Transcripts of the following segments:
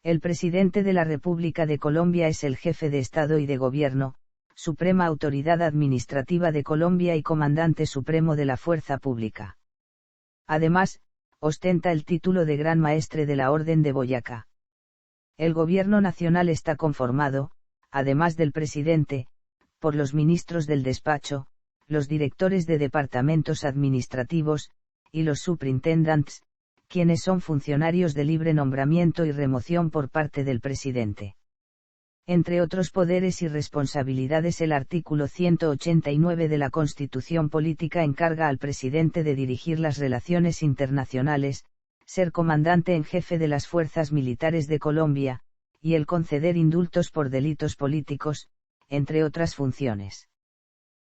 El presidente de la República de Colombia es el jefe de Estado y de Gobierno, suprema autoridad administrativa de Colombia y comandante supremo de la fuerza pública. Además, ostenta el título de Gran Maestre de la Orden de Boyacá. El Gobierno Nacional está conformado, además del presidente, por los ministros del despacho, los directores de departamentos administrativos, y los superintendents, quienes son funcionarios de libre nombramiento y remoción por parte del presidente. Entre otros poderes y responsabilidades, el artículo 189 de la Constitución Política encarga al presidente de dirigir las relaciones internacionales, ser comandante en jefe de las fuerzas militares de Colombia, y el conceder indultos por delitos políticos, entre otras funciones.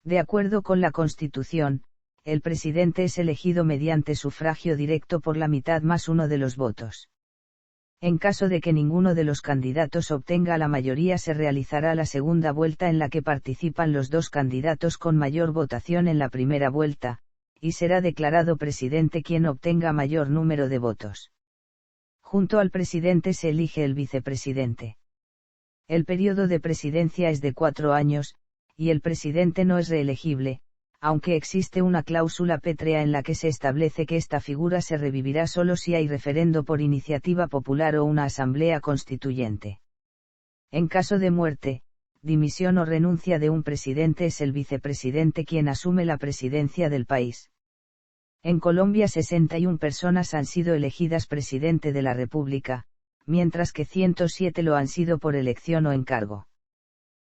De acuerdo con la Constitución, el presidente es elegido mediante sufragio directo por la mitad más uno de los votos. En caso de que ninguno de los candidatos obtenga la mayoría, se realizará la segunda vuelta en la que participan los dos candidatos con mayor votación en la primera vuelta, y será declarado presidente quien obtenga mayor número de votos. Junto al presidente se elige el vicepresidente. El periodo de presidencia es de 4 años, y el presidente no es reelegible, aunque existe una cláusula pétrea en la que se establece que esta figura se revivirá solo si hay referendo por iniciativa popular o una asamblea constituyente. En caso de muerte, dimisión o renuncia de un presidente, es el vicepresidente quien asume la presidencia del país. En Colombia 61 personas han sido elegidas presidente de la República, mientras que 107 lo han sido por elección o encargo.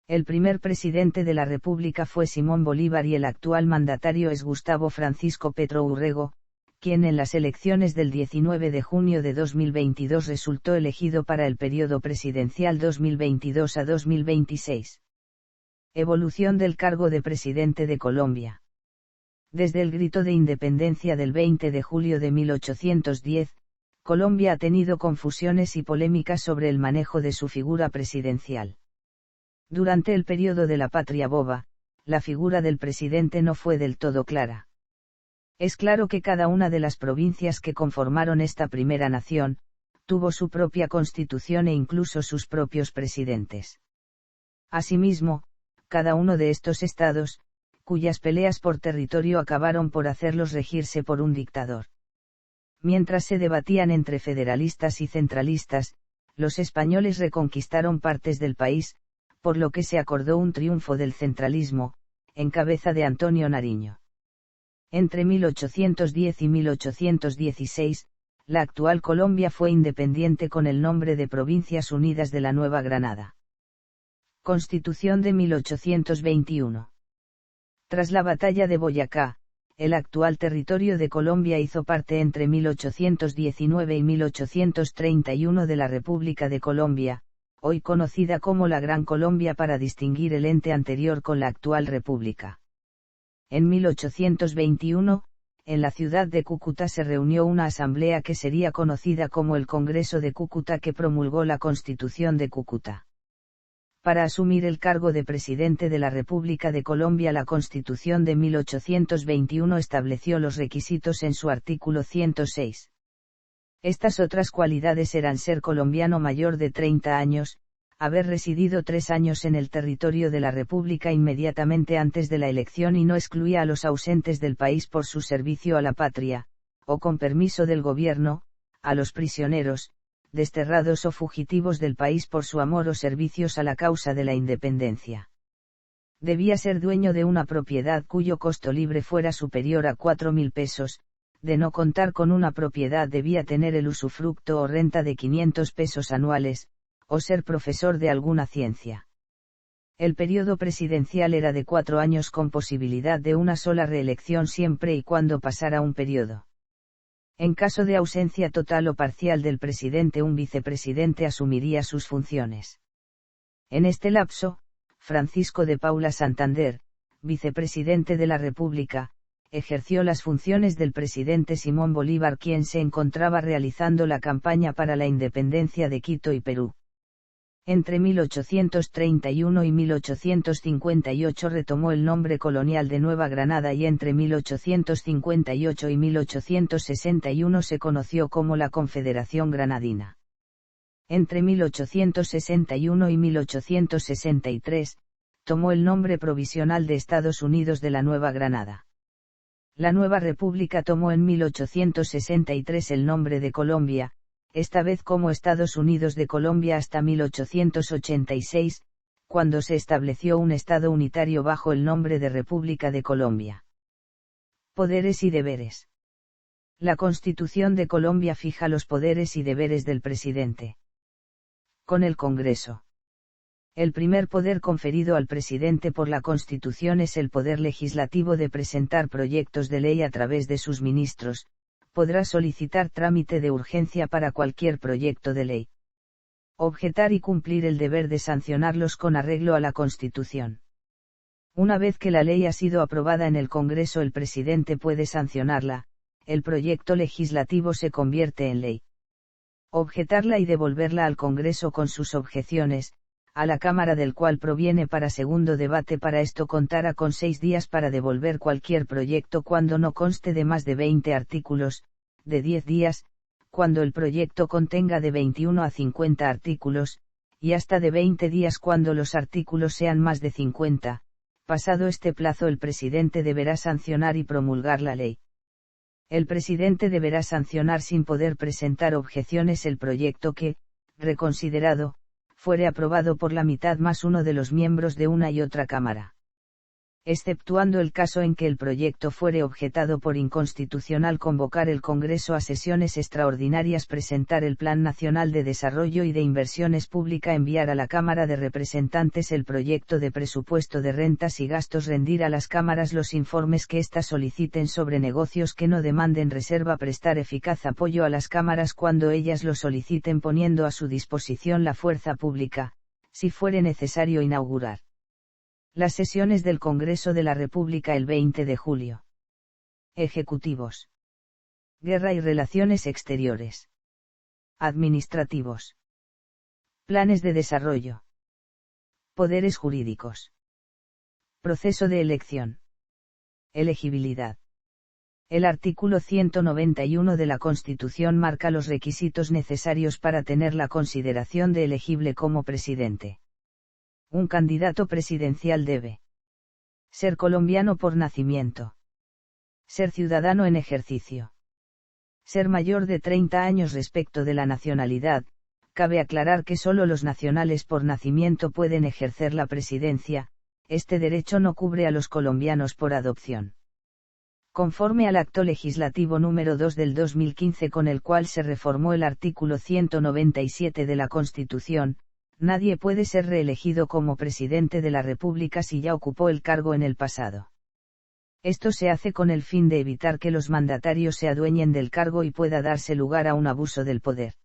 El primer presidente de la República fue Simón Bolívar y el actual mandatario es Gustavo Francisco Petro Urrego, quien en las elecciones del 19 de junio de 2022 resultó elegido para el periodo presidencial 2022 a 2026. Evolución del cargo de presidente de Colombia. Desde el grito de independencia del 20 de julio de 1810, Colombia ha tenido confusiones y polémicas sobre el manejo de su figura presidencial. Durante el periodo de la Patria Boba, la figura del presidente no fue del todo clara. Es claro que cada una de las provincias que conformaron esta primera nación, tuvo su propia constitución e incluso sus propios presidentes. Asimismo, cada uno de estos estados, cuyas peleas por territorio acabaron por hacerlos regirse por un dictador. Mientras se debatían entre federalistas y centralistas, los españoles reconquistaron partes del país, por lo que se acordó un triunfo del centralismo, en cabeza de Antonio Nariño. Entre 1810 y 1816, la actual Colombia fue independiente con el nombre de Provincias Unidas de la Nueva Granada. Constitución de 1821. Tras la batalla de Boyacá, el actual territorio de Colombia hizo parte entre 1819 y 1831 de la República de Colombia, hoy conocida como la Gran Colombia para distinguir el ente anterior con la actual república. En 1821, en la ciudad de Cúcuta se reunió una asamblea que sería conocida como el Congreso de Cúcuta, que promulgó la Constitución de Cúcuta. Para asumir el cargo de presidente de la República de Colombia, la Constitución de 1821 estableció los requisitos en su artículo 106. Estas otras cualidades eran ser colombiano mayor de 30 años, haber residido 3 años en el territorio de la República inmediatamente antes de la elección y no excluía a los ausentes del país por su servicio a la patria, o con permiso del gobierno, a los prisioneros, desterrados o fugitivos del país por su amor o servicios a la causa de la independencia. Debía ser dueño de una propiedad cuyo costo libre fuera superior a 4.000 pesos, de no contar con una propiedad debía tener el usufructo o renta de 500 pesos anuales, o ser profesor de alguna ciencia. El periodo presidencial era de 4 años con posibilidad de una sola reelección siempre y cuando pasara un periodo. En caso de ausencia total o parcial del presidente, un vicepresidente asumiría sus funciones. En este lapso, Francisco de Paula Santander, vicepresidente de la República, ejerció las funciones del presidente Simón Bolívar, quien se encontraba realizando la campaña para la independencia de Quito y Perú. Entre 1831 y 1858 retomó el nombre colonial de Nueva Granada y entre 1858 y 1861 se conoció como la Confederación Granadina. Entre 1861 y 1863, tomó el nombre provisional de Estados Unidos de la Nueva Granada. La nueva república tomó en 1863 el nombre de Colombia, esta vez como Estados Unidos de Colombia hasta 1886, cuando se estableció un Estado unitario bajo el nombre de República de Colombia. Poderes y deberes. La Constitución de Colombia fija los poderes y deberes del presidente. Con el Congreso. El primer poder conferido al presidente por la Constitución es el poder legislativo de presentar proyectos de ley a través de sus ministros. Podrá solicitar trámite de urgencia para cualquier proyecto de ley. Objetar y cumplir el deber de sancionarlos con arreglo a la Constitución. Una vez que la ley ha sido aprobada en el Congreso, el presidente puede sancionarla, el proyecto legislativo se convierte en ley. Objetarla y devolverla al Congreso con sus objeciones, a la Cámara del cual proviene para segundo debate. Para esto contará con 6 días para devolver cualquier proyecto cuando no conste de más de 20 artículos, de 10 días, cuando el proyecto contenga de 21 a 50 artículos, y hasta de 20 días cuando los artículos sean más de 50. Pasado este plazo, el presidente deberá sancionar y promulgar la ley. El presidente deberá sancionar sin poder presentar objeciones el proyecto que, reconsiderado, fuere aprobado por la mitad más uno de los miembros de una y otra Cámara. Exceptuando el caso en que el proyecto fuere objetado por inconstitucional, convocar el Congreso a sesiones extraordinarias, presentar el Plan Nacional de Desarrollo y de Inversiones Pública, enviar a la Cámara de Representantes el proyecto de presupuesto de rentas y gastos, rendir a las cámaras los informes que éstas soliciten sobre negocios que no demanden reserva, prestar eficaz apoyo a las cámaras cuando ellas lo soliciten, poniendo a su disposición la fuerza pública, si fuere necesario inaugurar las sesiones del Congreso de la República el 20 de julio. Ejecutivos. Guerra y relaciones exteriores. Administrativos. Planes de desarrollo. Poderes jurídicos. Proceso de elección. Elegibilidad. El artículo 191 de la Constitución marca los requisitos necesarios para tener la consideración de elegible como presidente. Un candidato presidencial debe ser colombiano por nacimiento. Ser ciudadano en ejercicio. Ser mayor de 30 años. Respecto de la nacionalidad, cabe aclarar que solo los nacionales por nacimiento pueden ejercer la presidencia, este derecho no cubre a los colombianos por adopción. Conforme al Acto Legislativo número 2 del 2015, con el cual se reformó el artículo 197 de la Constitución, nadie puede ser reelegido como presidente de la República si ya ocupó el cargo en el pasado. Esto se hace con el fin de evitar que los mandatarios se adueñen del cargo y pueda darse lugar a un abuso del poder.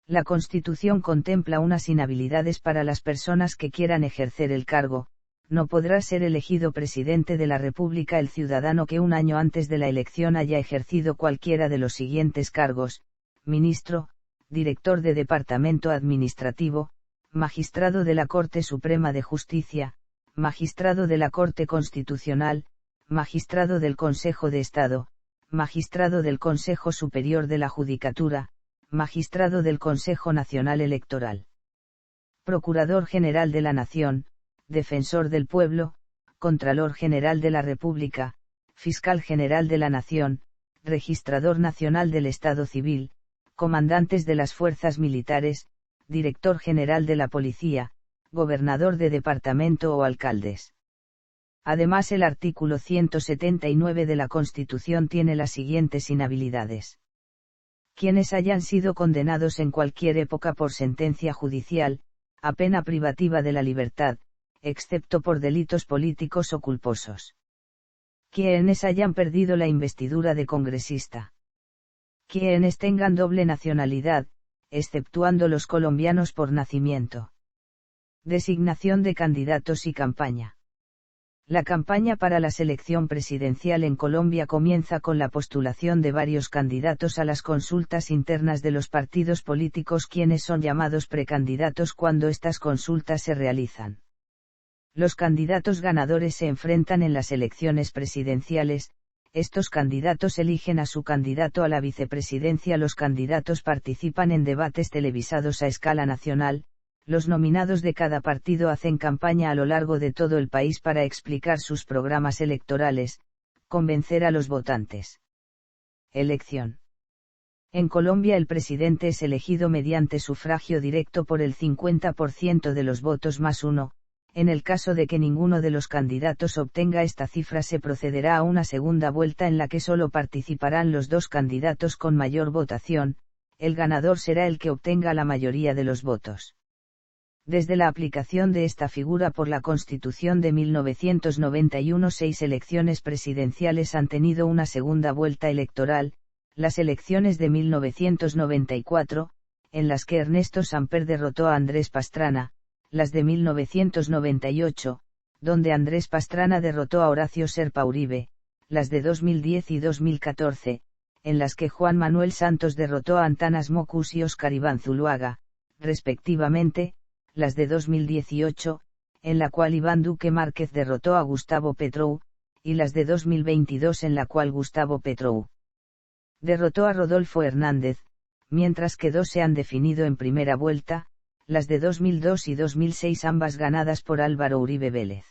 La Constitución contempla unas inhabilidades para las personas que quieran ejercer el cargo. No podrá ser elegido presidente de la República el ciudadano que un año antes de la elección haya ejercido cualquiera de los siguientes cargos: ministro, director de departamento administrativo, magistrado de la Corte Suprema de Justicia, magistrado de la Corte Constitucional, magistrado del Consejo de Estado, magistrado del Consejo Superior de la Judicatura, magistrado del Consejo Nacional Electoral, Procurador General de la Nación, Defensor del Pueblo, Contralor General de la República, Fiscal General de la Nación, Registrador Nacional del Estado Civil, Comandantes de las Fuerzas Militares, Director General de la Policía, Gobernador de Departamento o Alcaldes. Además, el artículo 179 de la Constitución tiene las siguientes inhabilidades: quienes hayan sido condenados en cualquier época por sentencia judicial, a pena privativa de la libertad, excepto por delitos políticos o culposos. Quienes hayan perdido la investidura de congresista. Quienes tengan doble nacionalidad, exceptuando los colombianos por nacimiento. Designación de candidatos y campaña. La campaña para la selección presidencial en Colombia comienza con la postulación de varios candidatos a las consultas internas de los partidos políticos, quienes son llamados precandidatos cuando estas consultas se realizan. Los candidatos ganadores se enfrentan en las elecciones presidenciales, Estos candidatos eligen a su candidato a la vicepresidencia. Los candidatos participan en debates televisados a escala nacional. Los nominados de cada partido hacen campaña a lo largo de todo el país para explicar sus programas electorales, convencer a los votantes. Elección. En Colombia el presidente es elegido mediante sufragio directo por el 50% de los votos más uno. En el caso de que ninguno de los candidatos obtenga esta cifra, se procederá a una segunda vuelta en la que solo participarán los dos candidatos con mayor votación. El ganador será el que obtenga la mayoría de los votos. Desde la aplicación de esta figura por la Constitución de 1991, 6 elecciones presidenciales han tenido una segunda vuelta electoral: las elecciones de 1994, en las que Ernesto Samper derrotó a Andrés Pastrana; las de 1998, donde Andrés Pastrana derrotó a Horacio Serpa Uribe; las de 2010 y 2014, en las que Juan Manuel Santos derrotó a Antanas Mockus y Óscar Iván Zuluaga, respectivamente; las de 2018, en la cual Iván Duque Márquez derrotó a Gustavo Petro, y las de 2022, en la cual Gustavo Petro derrotó a Rodolfo Hernández, mientras que dos se han definido en primera vuelta, las de 2002 y 2006, ambas ganadas por Álvaro Uribe Vélez.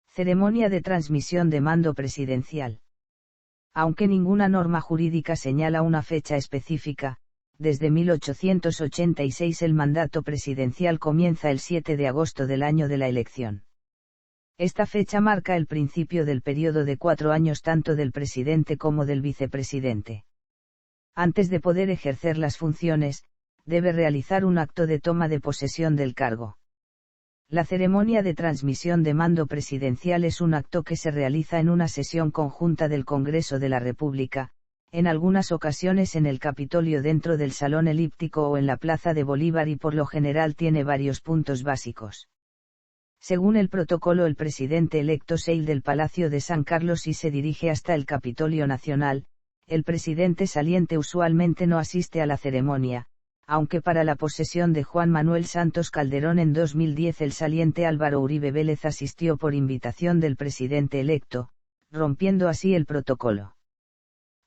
Ceremonia de transmisión de mando presidencial. Aunque ninguna norma jurídica señala una fecha específica, desde 1886 el mandato presidencial comienza el 7 de agosto del año de la elección. Esta fecha marca el principio del periodo de 4 años tanto del presidente como del vicepresidente. Antes de poder ejercer las funciones, debe realizar un acto de toma de posesión del cargo. La ceremonia de transmisión de mando presidencial es un acto que se realiza en una sesión conjunta del Congreso de la República, en algunas ocasiones en el Capitolio, dentro del Salón Elíptico o en la Plaza de Bolívar, y por lo general tiene varios puntos básicos. Según el protocolo, el presidente electo sale del Palacio de San Carlos y se dirige hasta el Capitolio Nacional. El presidente saliente usualmente no asiste a la ceremonia, aunque para la posesión de Juan Manuel Santos Calderón en 2010 el saliente Álvaro Uribe Vélez asistió por invitación del presidente electo, rompiendo así el protocolo.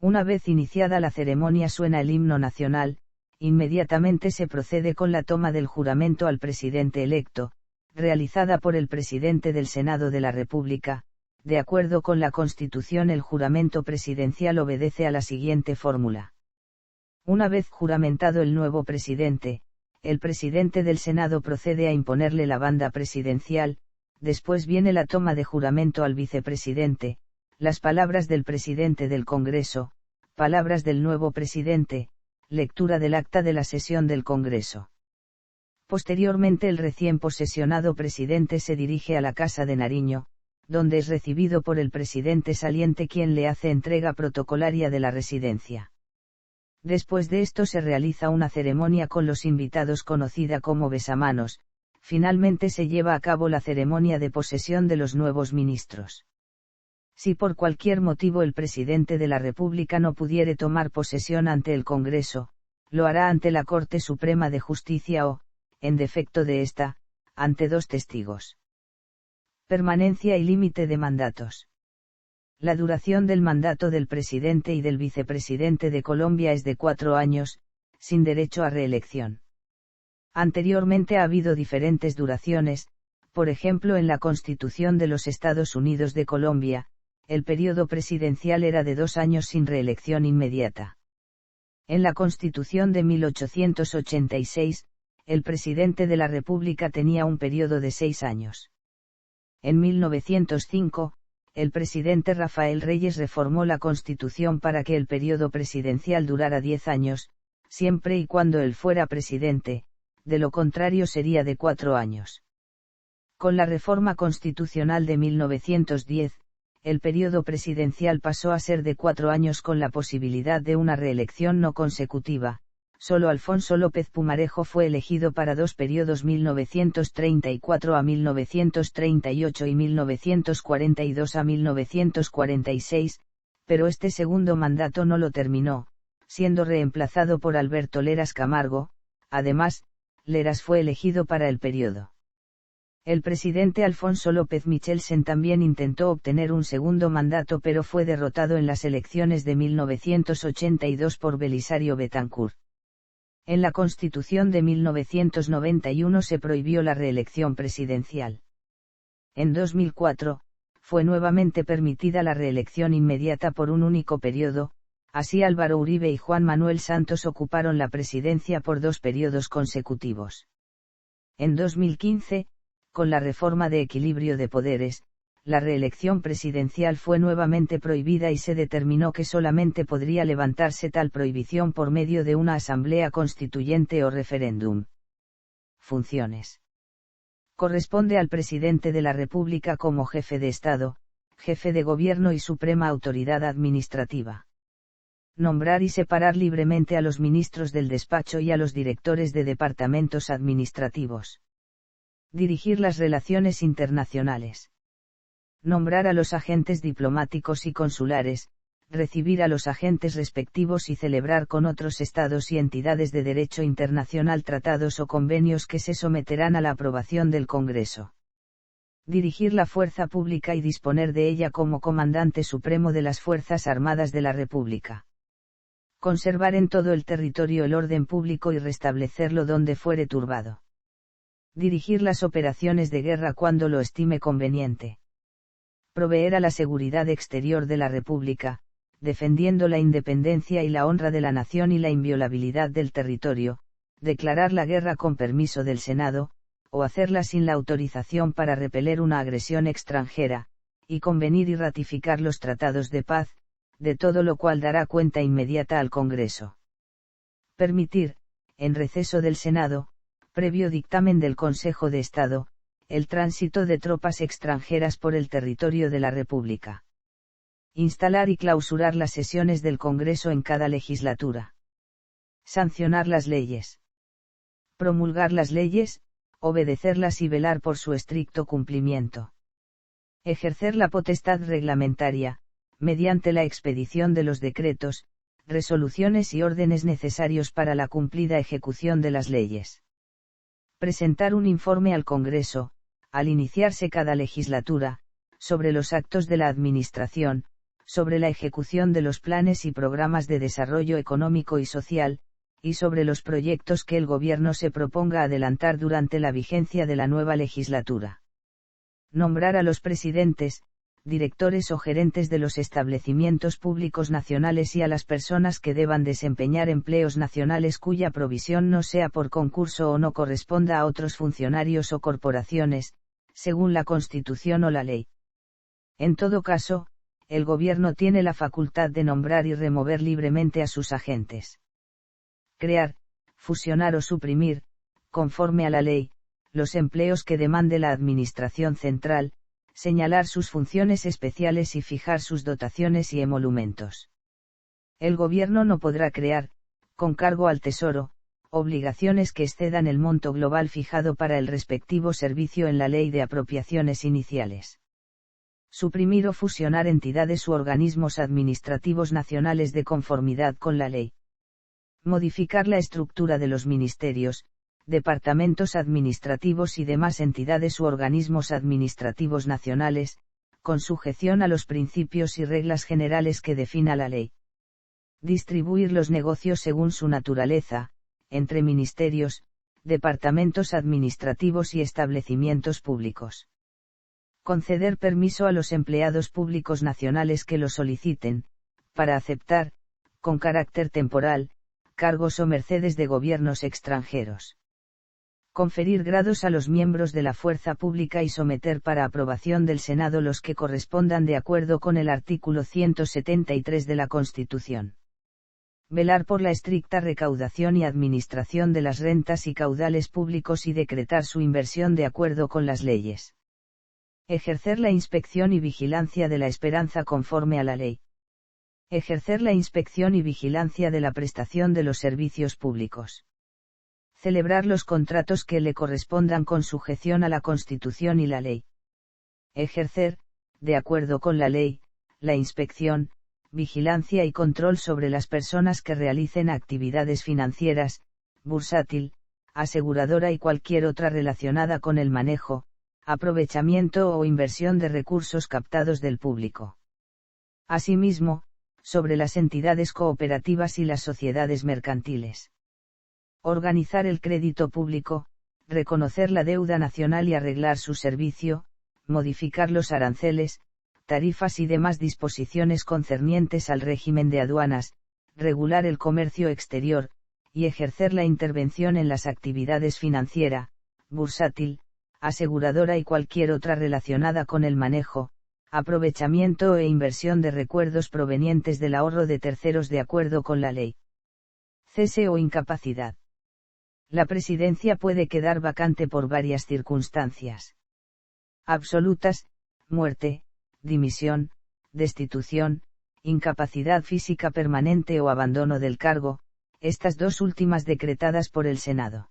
Una vez iniciada la ceremonia suena el himno nacional, inmediatamente se procede con la toma del juramento al presidente electo, realizada por el presidente del Senado de la República. De acuerdo con la Constitución, el juramento presidencial obedece a la siguiente fórmula. Una vez juramentado el nuevo presidente, el presidente del Senado procede a imponerle la banda presidencial. Después viene la toma de juramento al vicepresidente, las palabras del presidente del Congreso, palabras del nuevo presidente, lectura del acta de la sesión del Congreso. Posteriormente el recién posesionado presidente se dirige a la Casa de Nariño, donde es recibido por el presidente saliente, quien le hace entrega protocolaria de la residencia. Después de esto se realiza una ceremonia con los invitados conocida como besamanos. Finalmente se lleva a cabo la ceremonia de posesión de los nuevos ministros. Si por cualquier motivo el presidente de la República no pudiere tomar posesión ante el Congreso, lo hará ante la Corte Suprema de Justicia o, en defecto de esta, ante 2 testigos. Permanencia y límite de mandatos. La duración del mandato del presidente y del vicepresidente de Colombia es de 4 años, sin derecho a reelección. Anteriormente ha habido diferentes duraciones. Por ejemplo, en la Constitución de los Estados Unidos de Colombia, el periodo presidencial era de 2 años sin reelección inmediata. En la Constitución de 1886, el presidente de la República tenía un periodo de 6 años. En 1905, el presidente Rafael Reyes reformó la Constitución para que el periodo presidencial durara 10 años, siempre y cuando él fuera presidente; de lo contrario sería de 4 años. Con la reforma constitucional de 1910, el periodo presidencial pasó a ser de 4 años con la posibilidad de una reelección no consecutiva. Solo Alfonso López Pumarejo fue elegido para 2 periodos, 1934 a 1938 y 1942 a 1946, pero este segundo mandato no lo terminó, siendo reemplazado por Alberto Lleras Camargo. Además, Lleras fue elegido para el periodo El presidente Alfonso López Michelsen también intentó obtener un segundo mandato pero fue derrotado en las elecciones de 1982 por Belisario Betancur. En la Constitución de 1991 se prohibió la reelección presidencial. En 2004, fue nuevamente permitida la reelección inmediata por un único periodo, así Álvaro Uribe y Juan Manuel Santos ocuparon la presidencia por 2 periodos consecutivos. En 2015, con la reforma de equilibrio de poderes, la reelección presidencial fue nuevamente prohibida y se determinó que solamente podría levantarse tal prohibición por medio de una asamblea constituyente o referéndum. Funciones. Corresponde al presidente de la República como jefe de Estado, jefe de gobierno y suprema autoridad administrativa. Nombrar y separar libremente a los ministros del despacho y a los directores de departamentos administrativos. Dirigir las relaciones internacionales. Nombrar a los agentes diplomáticos y consulares, recibir a los agentes respectivos y celebrar con otros estados y entidades de derecho internacional tratados o convenios que se someterán a la aprobación del Congreso. Dirigir la fuerza pública y disponer de ella como comandante supremo de las Fuerzas Armadas de la República. Conservar en todo el territorio el orden público y restablecerlo donde fuere turbado. Dirigir las operaciones de guerra cuando lo estime conveniente. Proveer a la seguridad exterior de la República, defendiendo la independencia y la honra de la nación y la inviolabilidad del territorio, declarar la guerra con permiso del Senado, o hacerla sin la autorización para repeler una agresión extranjera, y convenir y ratificar los tratados de paz, de todo lo cual dará cuenta inmediata al Congreso. Permitir, en receso del Senado, previo dictamen del Consejo de Estado, el tránsito de tropas extranjeras por el territorio de la República. Instalar y clausurar las sesiones del Congreso en cada legislatura. Sancionar las leyes. Promulgar las leyes, obedecerlas y velar por su estricto cumplimiento. Ejercer la potestad reglamentaria, mediante la expedición de los decretos, resoluciones y órdenes necesarios para la cumplida ejecución de las leyes. Presentar un informe al Congreso, al iniciarse cada legislatura, sobre los actos de la Administración, sobre la ejecución de los planes y programas de desarrollo económico y social, y sobre los proyectos que el Gobierno se proponga adelantar durante la vigencia de la nueva legislatura. Nombrar a los presidentes, directores o gerentes de los establecimientos públicos nacionales y a las personas que deban desempeñar empleos nacionales cuya provisión no sea por concurso o no corresponda a otros funcionarios o corporaciones, según la Constitución o la ley. En todo caso, el Gobierno tiene la facultad de nombrar y remover libremente a sus agentes. Crear, fusionar o suprimir, conforme a la ley, los empleos que demande la Administración Central, señalar sus funciones especiales y fijar sus dotaciones y emolumentos. El Gobierno no podrá crear, con cargo al Tesoro, obligaciones que excedan el monto global fijado para el respectivo servicio en la Ley de Apropiaciones Iniciales. Suprimir o fusionar entidades u organismos administrativos nacionales de conformidad con la ley. Modificar la estructura de los ministerios, departamentos administrativos y demás entidades u organismos administrativos nacionales, con sujeción a los principios y reglas generales que defina la ley. Distribuir los negocios según su naturaleza, entre ministerios, departamentos administrativos y establecimientos públicos. Conceder permiso a los empleados públicos nacionales que lo soliciten, para aceptar, con carácter temporal, cargos o mercedes de gobiernos extranjeros. Conferir grados a los miembros de la fuerza pública y someter para aprobación del Senado los que correspondan de acuerdo con el artículo 173 de la Constitución. Velar por la estricta recaudación y administración de las rentas y caudales públicos y decretar su inversión de acuerdo con las leyes. Ejercer la inspección y vigilancia de la esperanza conforme a la ley. Ejercer la inspección y vigilancia de la prestación de los servicios públicos. Celebrar los contratos que le correspondan con sujeción a la Constitución y la ley. Ejercer, de acuerdo con la ley, la inspección, vigilancia y control sobre las personas que realicen actividades financieras, bursátil, aseguradora y cualquier otra relacionada con el manejo, aprovechamiento o inversión de recursos captados del público. Asimismo, sobre las entidades cooperativas y las sociedades mercantiles. Organizar el crédito público, reconocer la deuda nacional y arreglar su servicio, modificar los aranceles, tarifas y demás disposiciones concernientes al régimen de aduanas, regular el comercio exterior, y ejercer la intervención en las actividades financiera, bursátil, aseguradora y cualquier otra relacionada con el manejo, aprovechamiento e inversión de recuerdos provenientes del ahorro de terceros de acuerdo con la ley. Cese o incapacidad. La presidencia puede quedar vacante por varias circunstancias absolutas: muerte, dimisión, destitución, incapacidad física permanente o abandono del cargo, estas dos últimas decretadas por el Senado.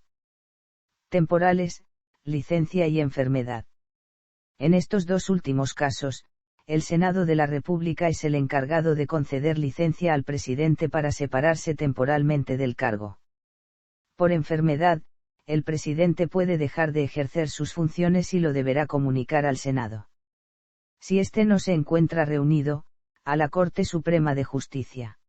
Temporales: licencia y enfermedad. En estos dos últimos casos, el Senado de la República es el encargado de conceder licencia al presidente para separarse temporalmente del cargo. Por enfermedad, el presidente puede dejar de ejercer sus funciones y lo deberá comunicar al Senado. Si éste no se encuentra reunido, a la Corte Suprema de Justicia.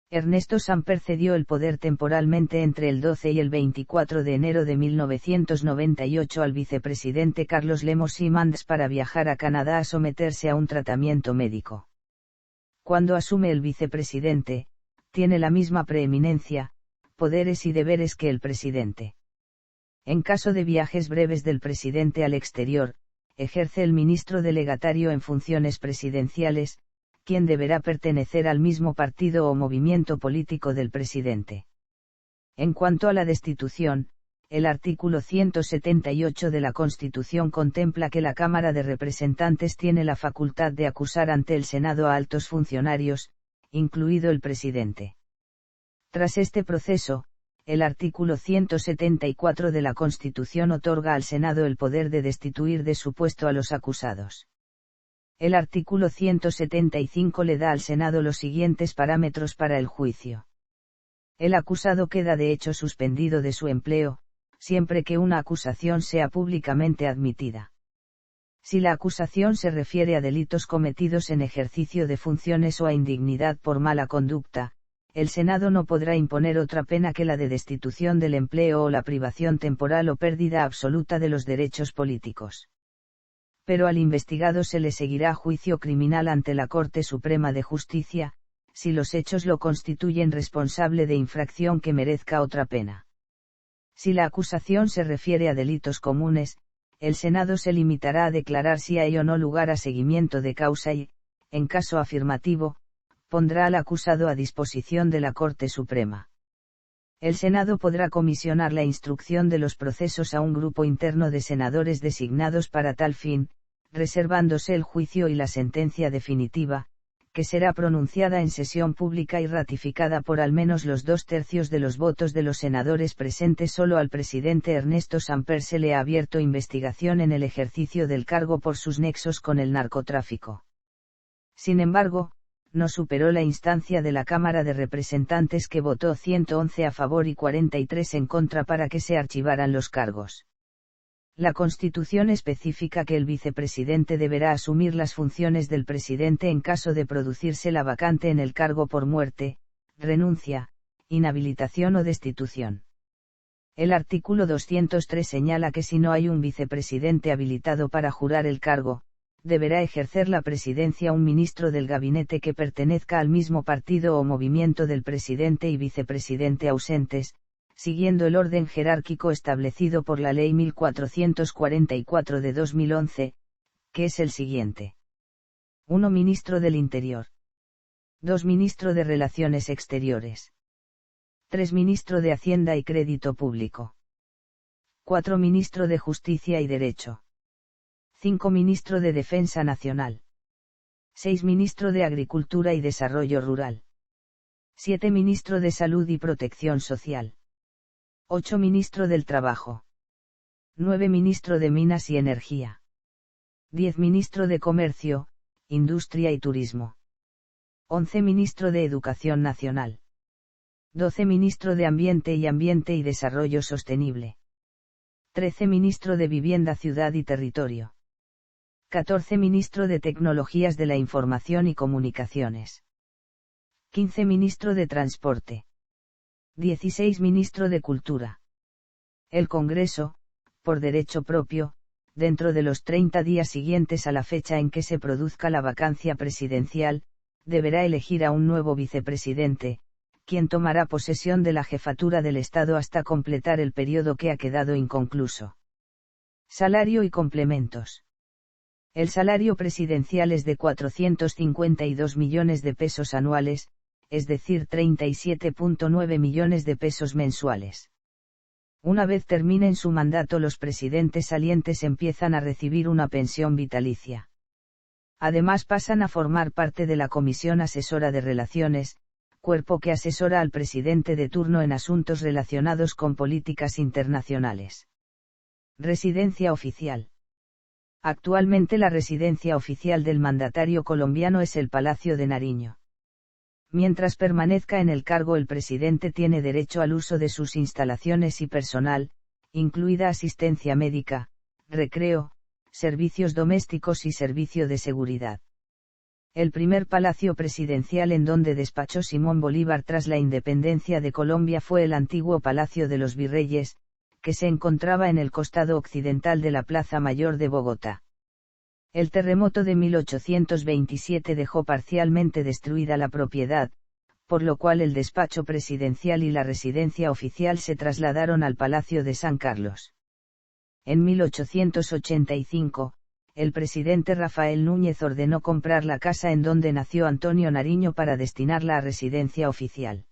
Ernesto Samper cedió el poder temporalmente entre el 12 y el 24 de enero de 1998 al vicepresidente Carlos Lemos Simans para viajar a Canadá a someterse a un tratamiento médico. Cuando asume el vicepresidente, tiene la misma preeminencia, poderes y deberes que el presidente. En caso de viajes breves del presidente al exterior, ejerce el ministro delegatario en funciones presidenciales, quien deberá pertenecer al mismo partido o movimiento político del presidente. En cuanto a la destitución, el artículo 178 de la Constitución contempla que la Cámara de Representantes tiene la facultad de acusar ante el Senado a altos funcionarios, incluido el presidente. Tras este proceso, el artículo 174 de la Constitución otorga al Senado el poder de destituir de su puesto a los acusados. El artículo 175 le da al Senado los siguientes parámetros para el juicio. El acusado queda de hecho suspendido de su empleo, siempre que una acusación sea públicamente admitida. Si la acusación se refiere a delitos cometidos en ejercicio de funciones o a indignidad por mala conducta, el Senado no podrá imponer otra pena que la de destitución del empleo o la privación temporal o pérdida absoluta de los derechos políticos. Pero al investigado se le seguirá juicio criminal ante la Corte Suprema de Justicia, si los hechos lo constituyen responsable de infracción que merezca otra pena. Si la acusación se refiere a delitos comunes, el Senado se limitará a declarar si hay o no lugar a seguimiento de causa y, en caso afirmativo, pondrá al acusado a disposición de la Corte Suprema. El Senado podrá comisionar la instrucción de los procesos a un grupo interno de senadores designados para tal fin, reservándose el juicio y la sentencia definitiva, que será pronunciada en sesión pública y ratificada por al menos los 2/3 de los votos de los senadores presentes. Solo al presidente Ernesto Samper se le ha abierto investigación en el ejercicio del cargo por sus nexos con el narcotráfico. Sin embargo, no superó la instancia de la Cámara de Representantes, que votó 111 a favor y 43 en contra para que se archivaran los cargos. La Constitución especifica que el vicepresidente deberá asumir las funciones del presidente en caso de producirse la vacante en el cargo por muerte, renuncia, inhabilitación o destitución. El artículo 203 señala que si no hay un vicepresidente habilitado para jurar el cargo, deberá ejercer la presidencia un ministro del gabinete que pertenezca al mismo partido o movimiento del presidente y vicepresidente ausentes, siguiendo el orden jerárquico establecido por la Ley 1444 de 2011, que es el siguiente. 1. Ministro del Interior. 2. Ministro de Relaciones Exteriores. 3. Ministro de Hacienda y Crédito Público. 4. Ministro de Justicia y Derecho. 5. Ministro de Defensa Nacional. 6. Ministro de Agricultura y Desarrollo Rural. 7. Ministro de Salud y Protección Social. 8. Ministro del Trabajo. 9. Ministro de Minas y Energía. 10. Ministro de Comercio, Industria y Turismo. 11. Ministro de Educación Nacional. 12. Ministro de Ambiente y Desarrollo Sostenible. 13 Ministro de Vivienda, Ciudad y Territorio. 14 Ministro de Tecnologías de la Información y Comunicaciones. 15 Ministro de Transporte. 16 Ministro de Cultura. El Congreso, por derecho propio, dentro de los 30 días siguientes a la fecha en que se produzca la vacancia presidencial, deberá elegir a un nuevo vicepresidente, quien tomará posesión de la jefatura del Estado hasta completar el periodo que ha quedado inconcluso. Salario y complementos. El salario presidencial es de 452 millones de pesos anuales, es decir 37,9 millones de pesos mensuales. Una vez terminen su mandato, los presidentes salientes empiezan a recibir una pensión vitalicia. Además pasan a formar parte de la Comisión Asesora de Relaciones, cuerpo que asesora al presidente de turno en asuntos relacionados con políticas internacionales. Residencia oficial. Actualmente la residencia oficial del mandatario colombiano es el Palacio de Nariño. Mientras permanezca en el cargo, el presidente tiene derecho al uso de sus instalaciones y personal, incluida asistencia médica, recreo, servicios domésticos y servicio de seguridad. El primer palacio presidencial en donde despachó Simón Bolívar tras la independencia de Colombia fue el antiguo Palacio de los Virreyes, que se encontraba en el costado occidental de la Plaza Mayor de Bogotá. El terremoto de 1827 dejó parcialmente destruida la propiedad, por lo cual el despacho presidencial y la residencia oficial se trasladaron al Palacio de San Carlos. En 1885, el presidente Rafael Núñez ordenó comprar la casa en donde nació Antonio Nariño para destinarla a residencia oficial.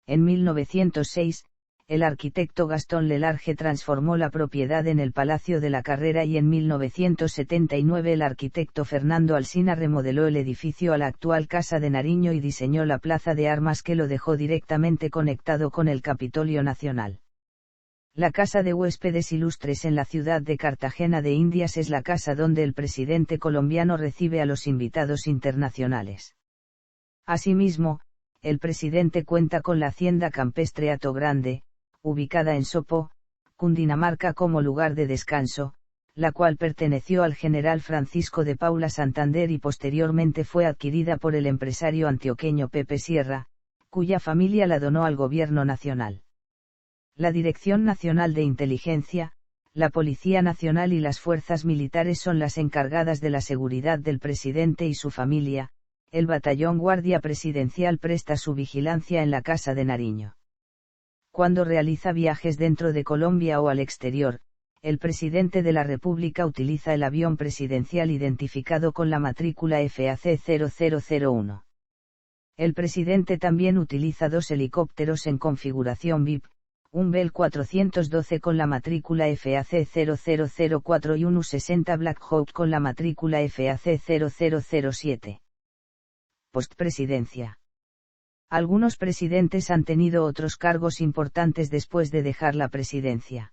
En 1906, el arquitecto Gastón Lelarge transformó la propiedad en el Palacio de la Carrera y en 1979 el arquitecto Fernando Alsina remodeló el edificio a la actual Casa de Nariño y diseñó la Plaza de Armas que lo dejó directamente conectado con el Capitolio Nacional. La Casa de Huéspedes Ilustres en la ciudad de Cartagena de Indias es la casa donde el presidente colombiano recibe a los invitados internacionales. Asimismo, el presidente cuenta con la Hacienda Campestre Hato Grande, ubicada en Sopó, Cundinamarca como lugar de descanso, la cual perteneció al general Francisco de Paula Santander y posteriormente fue adquirida por el empresario antioqueño Pepe Sierra, cuya familia la donó al gobierno nacional. La Dirección Nacional de Inteligencia, la Policía Nacional y las fuerzas militares son las encargadas de la seguridad del presidente y su familia. El batallón Guardia Presidencial presta su vigilancia en la Casa de Nariño. Cuando realiza viajes dentro de Colombia o al exterior, el presidente de la República utiliza el avión presidencial identificado con la matrícula FAC 0001. El presidente también utiliza 2 helicópteros en configuración VIP, un Bell 412 con la matrícula FAC 0004 y un U-60 Black Hawk con la matrícula FAC 0007. Postpresidencia. Algunos presidentes han tenido otros cargos importantes después de dejar la presidencia.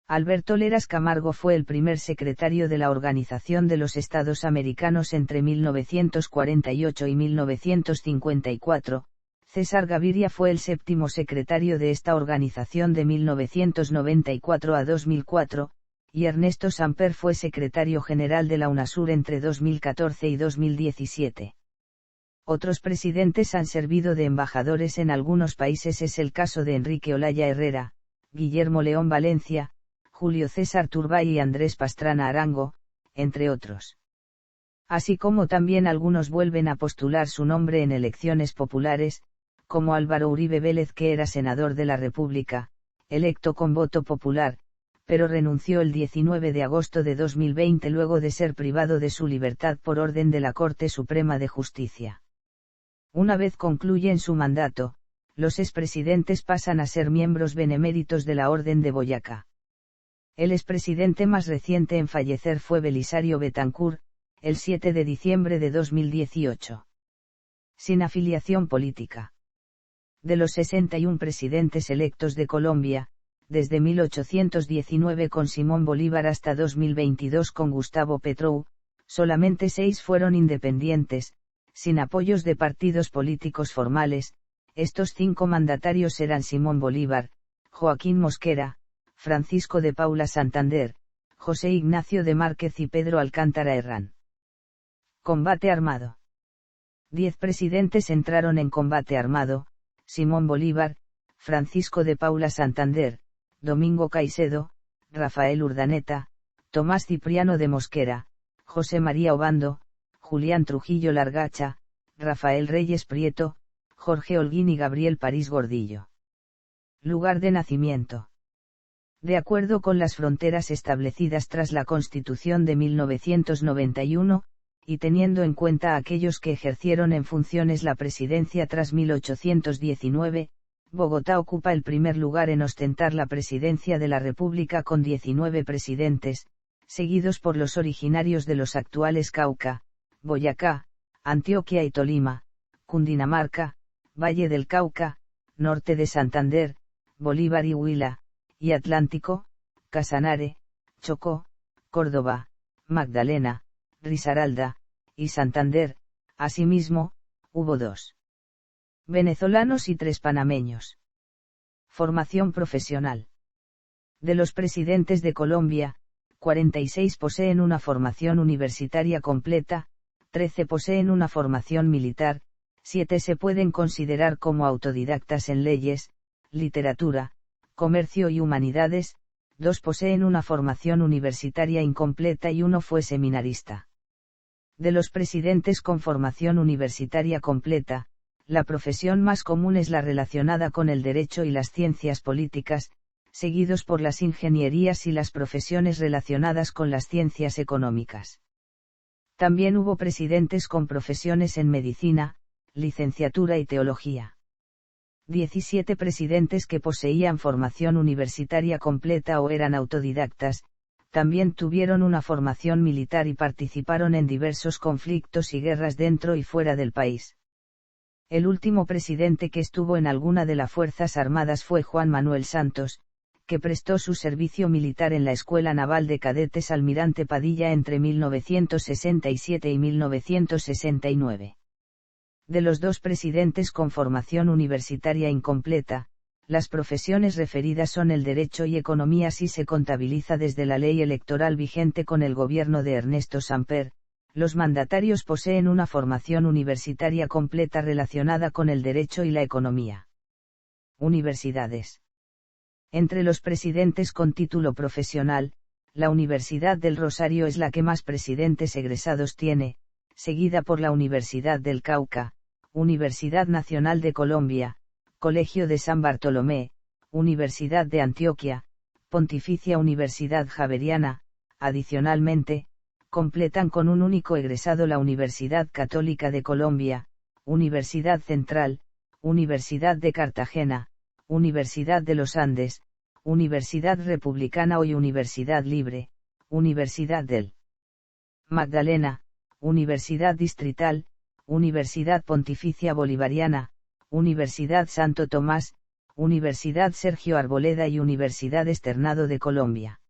Alberto Lleras Camargo fue el primer secretario de la Organización de los Estados Americanos entre 1948 y 1954, César Gaviria fue el 7º secretario de esta organización de 1994 a 2004, y Ernesto Samper fue secretario general de la UNASUR entre 2014 y 2017. Otros presidentes han servido de embajadores en algunos países, es el caso de Enrique Olaya Herrera, Guillermo León Valencia, Julio César Turbay y Andrés Pastrana Arango, entre otros. Así como también algunos vuelven a postular su nombre en elecciones populares, como Álvaro Uribe Vélez, que era senador de la República, electo con voto popular, pero renunció el 19 de agosto de 2020 luego de ser privado de su libertad por orden de la Corte Suprema de Justicia. Una vez concluyen su mandato, los expresidentes pasan a ser miembros beneméritos de la Orden de Boyacá. El expresidente más reciente en fallecer fue Belisario Betancur, el 7 de diciembre de 2018. Sin afiliación política. De los 61 presidentes electos de Colombia, desde 1819 con Simón Bolívar hasta 2022 con Gustavo Petro, solamente 6 fueron independientes, sin apoyos de partidos políticos formales. Estos 5 mandatarios eran Simón Bolívar, Joaquín Mosquera, Francisco de Paula Santander, José Ignacio de Márquez y Pedro Alcántara Herrán. Combate armado. 10 presidentes entraron en combate armado: Simón Bolívar, Francisco de Paula Santander, Domingo Caicedo, Rafael Urdaneta, Tomás Cipriano de Mosquera, José María Obando, Julián Trujillo Largacha, Rafael Reyes Prieto, Jorge Holguín y Gabriel París Gordillo. Lugar de nacimiento. De acuerdo con las fronteras establecidas tras la Constitución de 1991, y teniendo en cuenta a aquellos que ejercieron en funciones la presidencia tras 1819, Bogotá ocupa el primer lugar en ostentar la presidencia de la República con 19 presidentes, seguidos por los originarios de los actuales Cauca, Boyacá, Antioquia y Tolima, Cundinamarca, Valle del Cauca, Norte de Santander, Bolívar y Huila, y Atlántico, Casanare, Chocó, Córdoba, Magdalena, Risaralda, y Santander. Asimismo, hubo 2 venezolanos y 3 panameños. Formación profesional. De los presidentes de Colombia, 46 poseen una formación universitaria completa, 13 poseen una formación militar, 7 se pueden considerar como autodidactas en leyes, literatura, comercio y humanidades, 2 poseen una formación universitaria incompleta y 1 fue seminarista. De los presidentes con formación universitaria completa, la profesión más común es la relacionada con el derecho y las ciencias políticas, seguidos por las ingenierías y las profesiones relacionadas con las ciencias económicas. También hubo presidentes con profesiones en medicina, licenciatura y teología. 17 presidentes que poseían formación universitaria completa o eran autodidactas, también tuvieron una formación militar y participaron en diversos conflictos y guerras dentro y fuera del país. El último presidente que estuvo en alguna de las Fuerzas Armadas fue Juan Manuel Santos, que prestó su servicio militar en la Escuela Naval de Cadetes Almirante Padilla entre 1967 y 1969. De los 2 presidentes con formación universitaria incompleta, las profesiones referidas son el derecho y economía si se contabiliza desde la ley electoral vigente con el gobierno de Ernesto Samper. Los mandatarios poseen una formación universitaria completa relacionada con el derecho y la economía. Universidades. Entre los presidentes con título profesional, la Universidad del Rosario es la que más presidentes egresados tiene, seguida por la Universidad del Cauca, Universidad Nacional de Colombia, Colegio de San Bartolomé, Universidad de Antioquia, Pontificia Universidad Javeriana. Adicionalmente, completan con un único egresado la Universidad Católica de Colombia, Universidad Central, Universidad de Cartagena, Universidad de los Andes, Universidad Republicana y Universidad Libre, Universidad del Magdalena, Universidad Distrital, Universidad Pontificia Bolivariana, Universidad Santo Tomás, Universidad Sergio Arboleda y Universidad Externado de Colombia.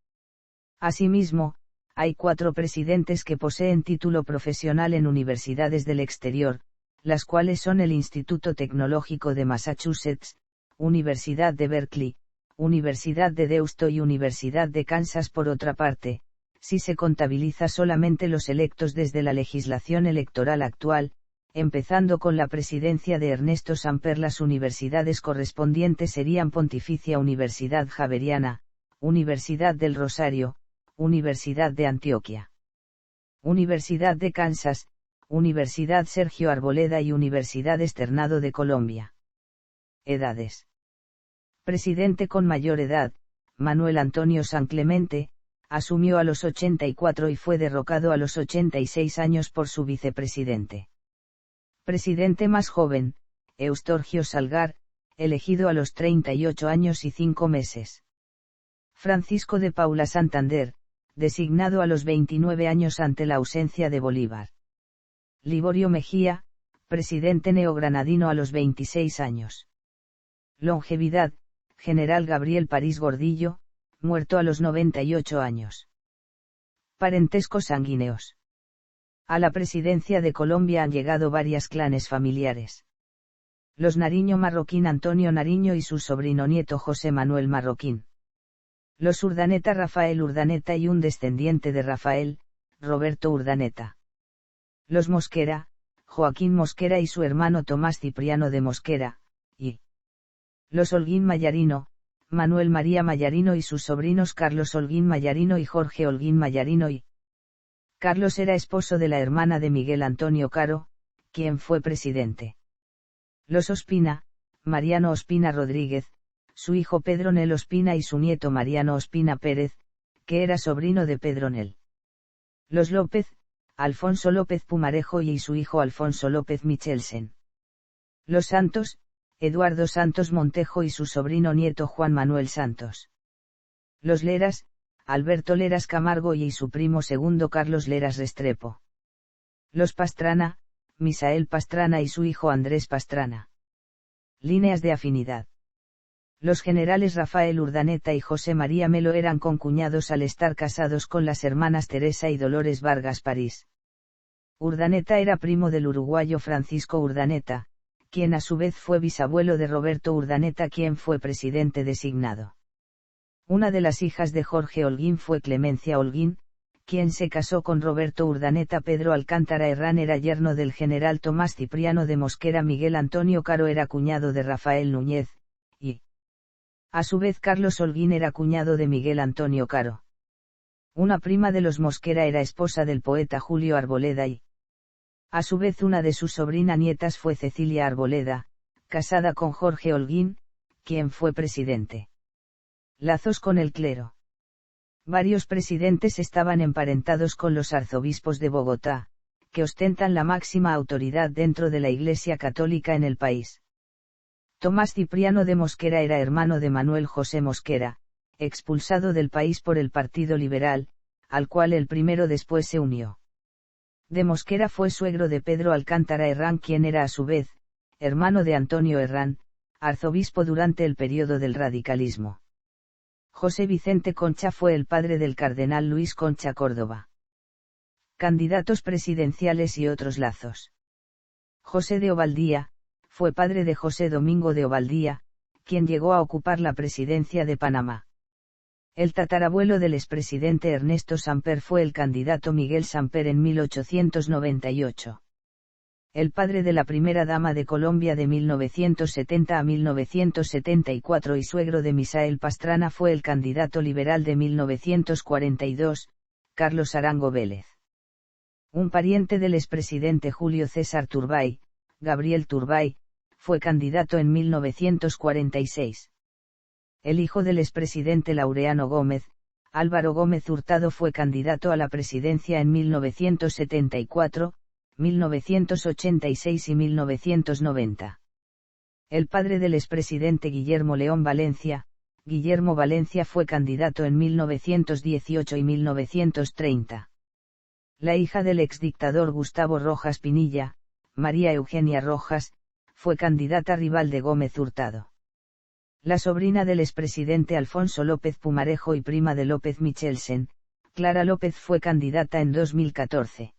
Asimismo, hay 4 presidentes que poseen título profesional en universidades del exterior, las cuales son el Instituto Tecnológico de Massachusetts, Universidad de Berkeley, Universidad de Deusto y Universidad de Kansas. Por otra parte, si se contabiliza solamente los electos desde la legislación electoral actual, empezando con la presidencia de Ernesto Samper, las universidades correspondientes serían Pontificia Universidad Javeriana, Universidad del Rosario, Universidad de Antioquia, Universidad de Kansas, Universidad Sergio Arboleda y Universidad Externado de Colombia. Edades. Presidente con mayor edad, Manuel Antonio San Clemente, asumió a los 84 y fue derrocado a los 86 años por su vicepresidente. Presidente más joven, Eustorgio Salgar, elegido a los 38 años y 5 meses. Francisco de Paula Santander, designado a los 29 años ante la ausencia de Bolívar. Liborio Mejía, presidente neogranadino a los 26 años. Longevidad, General Gabriel París Gordillo, muerto a los 98 años. Parentescos sanguíneos. A la presidencia de Colombia han llegado varias clanes familiares. Los Nariño Marroquín, Antonio Nariño y su sobrino nieto José Manuel Marroquín. Los Urdaneta, Rafael Urdaneta y un descendiente de Rafael, Roberto Urdaneta. Los Mosquera, Joaquín Mosquera y su hermano Tomás Cipriano de Mosquera, y los Holguín Mayarino, Manuel María Mayarino y sus sobrinos Carlos Holguín Mayarino y Jorge Holguín Mayarino y Carlos era esposo de la hermana de Miguel Antonio Caro, quien fue presidente. Los Ospina, Mariano Ospina Rodríguez, su hijo Pedro Nel Ospina y su nieto Mariano Ospina Pérez, que era sobrino de Pedro Nel. Los López, Alfonso López Pumarejo y su hijo Alfonso López Michelsen. Los Santos, Eduardo Santos Montejo y su sobrino nieto Juan Manuel Santos. Los Leras, Alberto Leras Camargo y su primo segundo Carlos Leras Restrepo. Los Pastrana, Misael Pastrana y su hijo Andrés Pastrana. Líneas de afinidad. Los generales Rafael Urdaneta y José María Melo eran concuñados al estar casados con las hermanas Teresa y Dolores Vargas París. Urdaneta era primo del uruguayo Francisco Urdaneta, quien a su vez fue bisabuelo de Roberto Urdaneta, quien fue presidente designado. Una de las hijas de Jorge Holguín fue Clemencia Holguín, quien se casó con Roberto Urdaneta. Pedro Alcántara Herrán era yerno del general Tomás Cipriano de Mosquera. Miguel Antonio Caro era cuñado de Rafael Núñez, y a su vez Carlos Holguín era cuñado de Miguel Antonio Caro. Una prima de los Mosquera era esposa del poeta Julio Arboleda y a su vez una de sus sobrina nietas fue Cecilia Arboleda, casada con Jorge Holguín, quien fue presidente. Lazos con el clero. Varios presidentes estaban emparentados con los arzobispos de Bogotá, que ostentan la máxima autoridad dentro de la Iglesia Católica en el país. Tomás Cipriano de Mosquera era hermano de Manuel José Mosquera, expulsado del país por el Partido Liberal, al cual el primero después se unió. De Mosquera fue suegro de Pedro Alcántara Herrán, quien era a su vez, hermano de Antonio Herrán, arzobispo durante el período del radicalismo. José Vicente Concha fue el padre del cardenal Luis Concha Córdoba. Candidatos presidenciales y otros lazos. José de Ovaldía, fue padre de José Domingo de Ovaldía, quien llegó a ocupar la presidencia de Panamá. El tatarabuelo del expresidente Ernesto Samper fue el candidato Miguel Samper en 1898. El padre de la primera dama de Colombia de 1970 a 1974 y suegro de Misael Pastrana fue el candidato liberal de 1942, Carlos Arango Vélez. Un pariente del expresidente Julio César Turbay, Gabriel Turbay, fue candidato en 1946. El hijo del expresidente Laureano Gómez, Álvaro Gómez Hurtado, fue candidato a la presidencia en 1974, 1986 y 1990. El padre del expresidente Guillermo León Valencia, Guillermo Valencia, fue candidato en 1918 y 1930. La hija del exdictador Gustavo Rojas Pinilla, María Eugenia Rojas, fue candidata rival de Gómez Hurtado. La sobrina del expresidente Alfonso López Pumarejo y prima de López Michelsen, Clara López, fue candidata en 2014.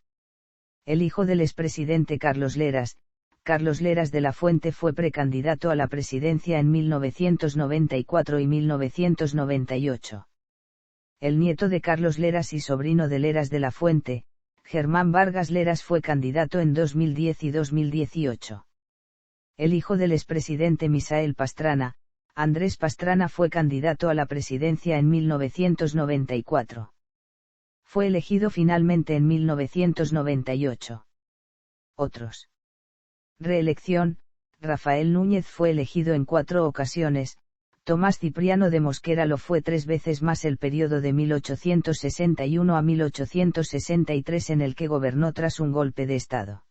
El hijo del expresidente Carlos Leras, Carlos Leras de la Fuente, fue precandidato a la presidencia en 1994 y 1998. El nieto de Carlos Leras y sobrino de Leras de la Fuente, Germán Vargas Leras, fue candidato en 2010 y 2018. El hijo del expresidente Misael Pastrana, Andrés Pastrana, fue candidato a la presidencia en 1994. Fue elegido finalmente en 1998. Otros. Reelección: Rafael Núñez fue elegido en 4 ocasiones, Tomás Cipriano de Mosquera lo fue 3 veces más el periodo de 1861 a 1863 en el que gobernó tras un golpe de Estado.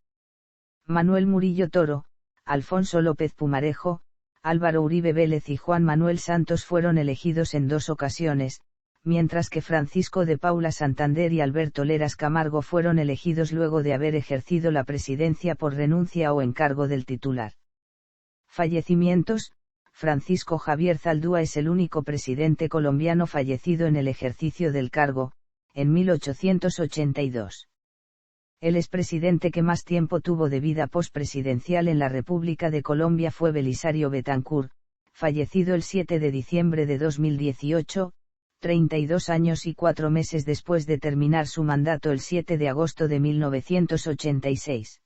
Manuel Murillo Toro, Alfonso López Pumarejo, Álvaro Uribe Vélez y Juan Manuel Santos fueron elegidos en 2 ocasiones, mientras que Francisco de Paula Santander y Alberto Leras Camargo fueron elegidos luego de haber ejercido la presidencia por renuncia o encargo del titular. Fallecimientos: Francisco Javier Zaldúa es el único presidente colombiano fallecido en el ejercicio del cargo, en 1882. El expresidente que más tiempo tuvo de vida pospresidencial en la República de Colombia fue Belisario Betancur, fallecido el 7 de diciembre de 2018, 32 años y 4 meses después de terminar su mandato el 7 de agosto de 1986.